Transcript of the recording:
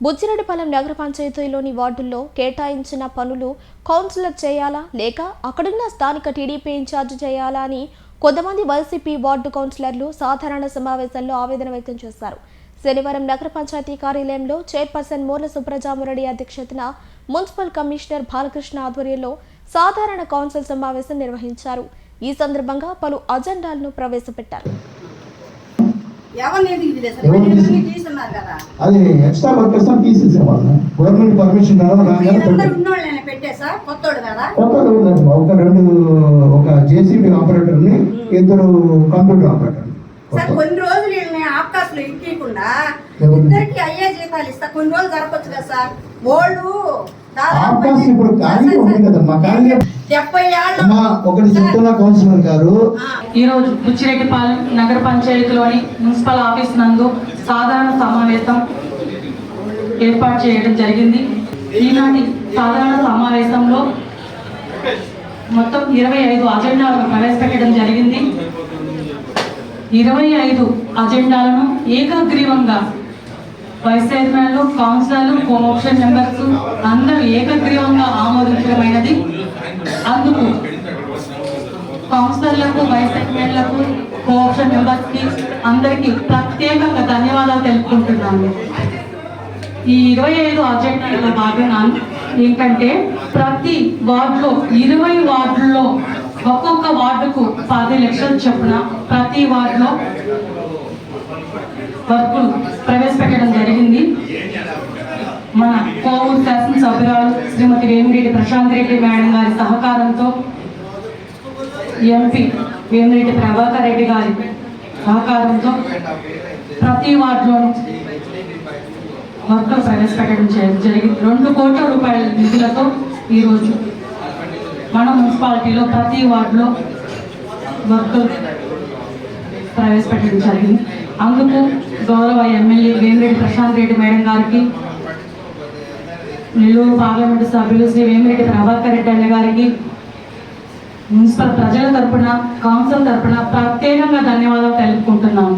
బుచ్చిరెడ్డిపాలెం నగర పంచాయతీలోని వార్డుల్లో కేటాయించిన పనులు కౌన్సిలర్ చేయాలా లేక అక్కడున్న స్థానిక టీడీపీ ఇన్ఛార్జ్ చేయాలా అని కొంతమంది వైసీపీ వార్డు కౌన్సిలర్లు సాధారణ సమావేశంలో ఆవేదన వ్యక్తం చేశారు. శనివారం నగర పంచాయతీ కార్యాలయంలో చైర్పర్సన్ మూర్ల సుబ్రజామురెడ్డి అధ్యక్షతన మున్సిపల్ కమిషనర్ బాలకృష్ణ ఆధ్వర్యంలో సాధారణ కౌన్సిల్ సమావేశం నిర్వహించారు. ఈ సందర్భంగా పలు అజెండాలను ప్రవేశపెట్టారు. అది ఎక్స్ట్రా వర్కర్స్ తీసేసేవాళ్ళం. గవర్నమెంట్ పర్మిషన్ ఒక జేసీబీ ఆపరేటర్ ని, ఇద్దరు కంప్యూటర్ ఆపరేటర్. కొన్ని రోజులు ఆప్కాస్ లో ఎక్కకుండా ఇద్దరికి అయ్యే జీతాలు ఇస్తా. కొన్ని రోజులు జరపచ్చు కదా సార్. వాళ్ళు ఇప్పుడు ఖాళీ ఉంది కదమ్మా. ఖాళీ 70 ఏళ్ళ ఒకటి చెప్తున్నా కౌన్సిలర్ గారు, ఈ రోజు బుచ్చిరెడ్డిపాలెం నగర పంచాయతీలోని మున్సిపల్ ఆఫీస్ నందు సాధారణ సమావేశం ఏర్పాటు చేయడం జరిగింది. ఈనాటి సాధారణ సమావేశంలో మొత్తం 25 అజెండాలను ప్రవేశపెట్టడం జరిగింది. 25 అజెండాలను ఏకగ్రీవంగా వైస్ చైర్మన్లు, కౌన్సిలర్లు, కోఆప్షన్ మెంబర్స్ అందరూ ఏకగ్రీవంగా ఆమోదించడమైనది. అందుకు కౌన్సిలర్లకు, వైస్ చైర్మన్లకు, కోఆప్షన్ మెంబర్స్కి అందరికీ ప్రత్యేకంగా ధన్యవాదాలు తెలుపుకుంటున్నాను. ఈ 25 అజెండాల భాగంగా ఏంటంటే ప్రతి వార్డులో 20 వార్డుల్లో ఒక్కొక్క వార్డుకు 10 లక్షలు చొప్పున ప్రతి వార్డులో వర్కులు ప్రవేశపెట్టడం జరిగింది. మన కోవూరు శాసనసభ్యురాలు శ్రీమతి వేమిరెడ్డి ప్రశాంత్ రెడ్డి మేడం గారి సహకారంతో, ఎంపీ వేమిరెడ్డి ప్రభాకర్ రెడ్డి గారి సహకారంతో ప్రతి వార్డులో వర్కులు ప్రవేశపెట్టడం జరిగింది. 2 కోట్ల రూపాయల నిధులతో ఈరోజు మన మున్సిపాలిటీలో ప్రతి వార్డులో వర్కులు ప్రవేశపెట్టడం జరిగింది. అందుకు గౌరవ ఎమ్మెల్యే వేమిరెడ్డి ప్రశాంత్ రెడ్డి మేడం గారికి, నెల్లూరు పార్లమెంటు సభ్యులు శ్రీ వేమిరెడ్డి ప్రభాకర్ రెడ్డి అన్న గారికి, మున్సిపల్ ప్రజల తరపున, కౌన్సిల్ తరపున ప్రత్యేకంగా ధన్యవాదాలు తెలుపుకుంటున్నాము.